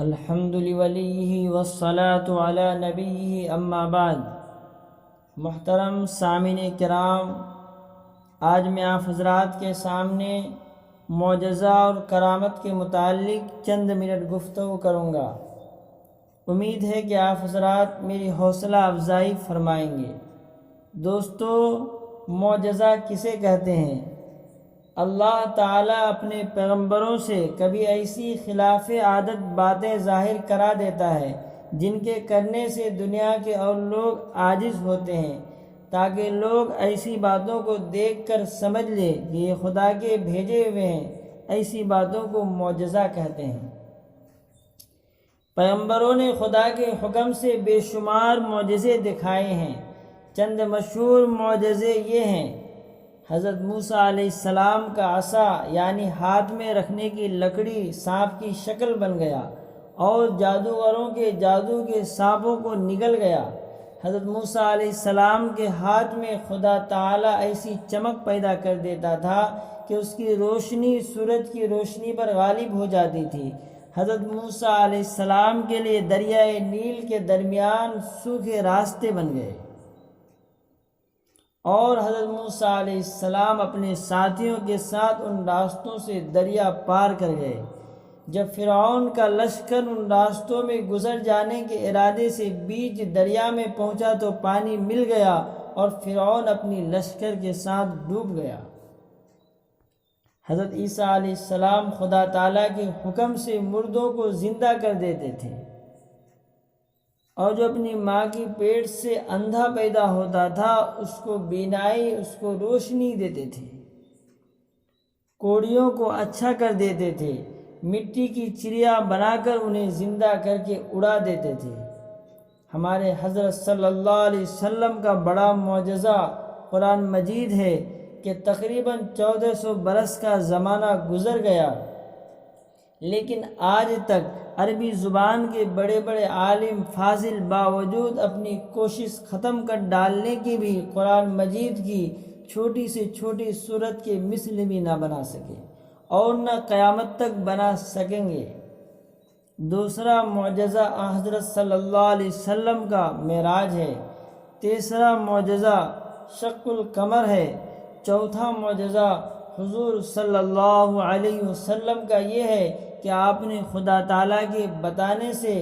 الحمد لولیہ والصلاة علی نبیہ اما بعد۔ محترم سامعین کرام، آج میں آپ حضرات کے سامنے معجزہ اور کرامت کے متعلق چند منٹ گفتگو کروں گا۔ امید ہے کہ آپ حضرات میری حوصلہ افزائی فرمائیں گے۔ دوستو، معجزہ کسے کہتے ہیں؟ اللہ تعالیٰ اپنے پیغمبروں سے کبھی ایسی خلاف عادت باتیں ظاہر کرا دیتا ہے جن کے کرنے سے دنیا کے اور لوگ عاجز ہوتے ہیں، تاکہ لوگ ایسی باتوں کو دیکھ کر سمجھ لیں کہ یہ خدا کے بھیجے ہوئے ہیں۔ ایسی باتوں کو معجزہ کہتے ہیں۔ پیغمبروں نے خدا کے حکم سے بے شمار معجزے دکھائے ہیں۔ چند مشہور معجزے یہ ہیں: حضرت موسیٰ علیہ السلام کا عصا یعنی ہاتھ میں رکھنے کی لکڑی سانپ کی شکل بن گیا اور جادوگروں کے جادو کے سانپوں کو نگل گیا۔ حضرت موسیٰ علیہ السلام کے ہاتھ میں خدا تعالیٰ ایسی چمک پیدا کر دیتا تھا کہ اس کی روشنی سورج کی روشنی پر غالب ہو جاتی تھی۔ حضرت موسیٰ علیہ السلام کے لیے دریائے نیل کے درمیان سوکھے راستے بن گئے اور حضرت موسیٰ علیہ السلام اپنے ساتھیوں کے ساتھ ان راستوں سے دریا پار کر گئے۔ جب فرعون کا لشکر ان راستوں میں گزر جانے کے ارادے سے بیچ دریا میں پہنچا تو پانی مل گیا اور فرعون اپنی لشکر کے ساتھ ڈوب گیا۔ حضرت عیسیٰ علیہ السلام خدا تعالیٰ کے حکم سے مردوں کو زندہ کر دیتے تھے، اور جو اپنی ماں کی پیٹ سے اندھا پیدا ہوتا تھا اس کو بینائی، اس کو روشنی دیتے تھے، کوڑیوں کو اچھا کر دیتے تھے، مٹی کی چڑیا بنا کر انہیں زندہ کر کے اڑا دیتے تھے۔ ہمارے حضرت صلی اللہ علیہ وسلم کا بڑا معجزہ قرآن مجید ہے کہ تقریباً 1400 برس کا زمانہ گزر گیا، لیکن آج تک عربی زبان کے بڑے بڑے عالم فاضل باوجود اپنی کوشش ختم کر ڈالنے کی بھی قرآن مجید کی چھوٹی سے چھوٹی سورت کے مثل بھی نہ بنا سکے اور نہ قیامت تک بنا سکیں گے۔ دوسرا معجزہ حضرت صلی اللہ علیہ وسلم کا معراج ہے۔ تیسرا معجزہ شق القمر ہے۔ چوتھا معجزہ حضور صلی اللہ علیہ وسلم کا یہ ہے کہ آپ نے خدا تعالیٰ کے بتانے سے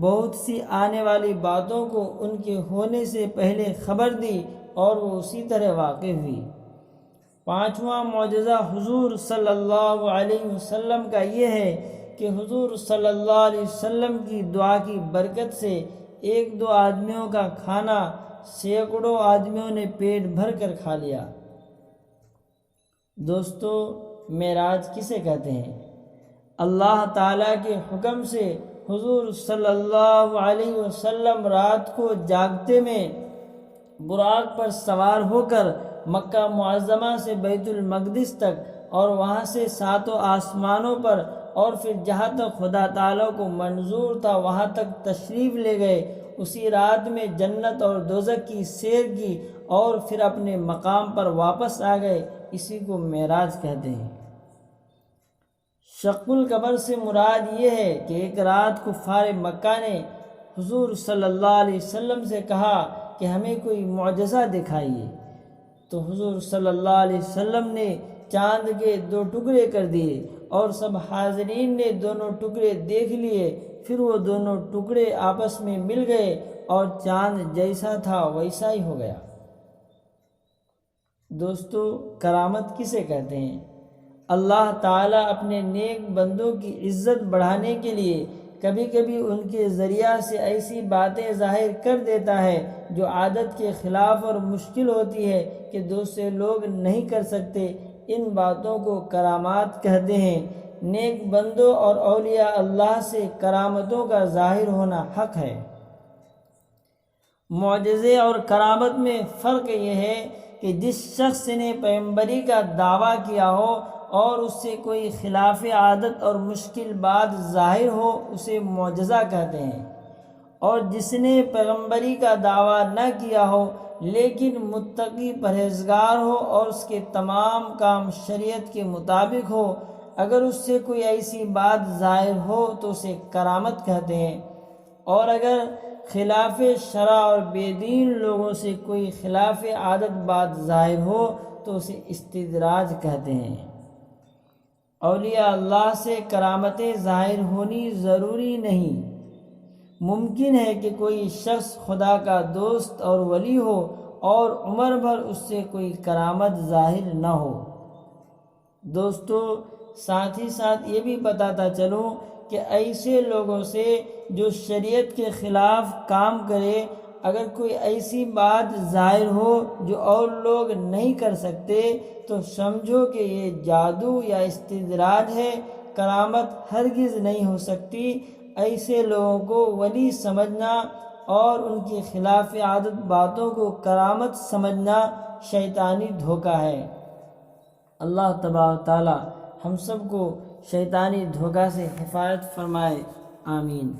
بہت سی آنے والی باتوں کو ان کے ہونے سے پہلے خبر دی اور وہ اسی طرح واقع ہوئی۔ پانچواں معجزہ حضور صلی اللہ علیہ وسلم کا یہ ہے کہ حضور صلی اللہ علیہ وسلم کی دعا کی برکت سے ایک دو آدمیوں کا کھانا سینکڑوں آدمیوں نے پیٹ بھر کر کھا لیا۔ دوستو، معراج کسے کہتے ہیں؟ اللہ تعالیٰ کے حکم سے حضور صلی اللہ علیہ وسلم رات کو جاگتے میں براق پر سوار ہو کر مکہ معظمہ سے بیت المقدس تک اور وہاں سے ساتوں آسمانوں پر اور پھر جہاں تک خدا تعالیٰ کو منظور تھا وہاں تک تشریف لے گئے۔ اسی رات میں جنت اور دوزخ کی سیر کی اور پھر اپنے مقام پر واپس آ گئے۔ اسی کو معراج کہتے ہیں۔ شق القمر سے مراد یہ ہے کہ ایک رات کفار مکہ نے حضور صلی اللہ علیہ وسلم سے کہا کہ ہمیں کوئی معجزہ دکھائیے، تو حضور صلی اللہ علیہ وسلم نے چاند کے 2 ٹکڑے کر دیے اور سب حاضرین نے دونوں ٹکڑے دیکھ لیے۔ پھر وہ دونوں ٹکڑے آپس میں مل گئے اور چاند جیسا تھا ویسا ہی ہو گیا۔ دوستو، کرامت کسے کہتے ہیں؟ اللہ تعالیٰ اپنے نیک بندوں کی عزت بڑھانے کے لیے کبھی کبھی ان کے ذریعہ سے ایسی باتیں ظاہر کر دیتا ہے جو عادت کے خلاف اور مشکل ہوتی ہے کہ دوسرے لوگ نہیں کر سکتے۔ ان باتوں کو کرامات کہتے ہیں۔ نیک بندوں اور اولیاء اللہ سے کرامتوں کا ظاہر ہونا حق ہے۔ معجزے اور کرامت میں فرق یہ ہے کہ جس شخص نے پیغمبری کا دعویٰ کیا ہو اور اس سے کوئی خلاف عادت اور مشکل بات ظاہر ہو اسے معجزہ کہتے ہیں، اور جس نے پیغمبری کا دعویٰ نہ کیا ہو لیکن متقی پرہیزگار ہو اور اس کے تمام کام شریعت کے مطابق ہو، اگر اس سے کوئی ایسی بات ظاہر ہو تو اسے کرامت کہتے ہیں، اور اگر خلاف شرع اور بے دین لوگوں سے کوئی خلاف عادت بات ظاہر ہو تو اسے استدراج کہتے ہیں۔ اولیاء اللہ سے کرامتیں ظاہر ہونی ضروری نہیں۔ ممکن ہے کہ کوئی شخص خدا کا دوست اور ولی ہو اور عمر بھر اس سے کوئی کرامت ظاہر نہ ہو۔ دوستو، ساتھ ہی ساتھ یہ بھی بتاتا چلوں کہ ایسے لوگوں سے جو شریعت کے خلاف کام کرے، اگر کوئی ایسی بات ظاہر ہو جو اور لوگ نہیں کر سکتے تو سمجھو کہ یہ جادو یا استدراج ہے، کرامت ہرگز نہیں ہو سکتی۔ ایسے لوگوں کو ولی سمجھنا اور ان کی خلاف عادت باتوں کو کرامت سمجھنا شیطانی دھوکہ ہے۔ اللہ تبارک و تعالی ہم سب کو شیطانی دھوکہ سے حفاظت فرمائے، آمین۔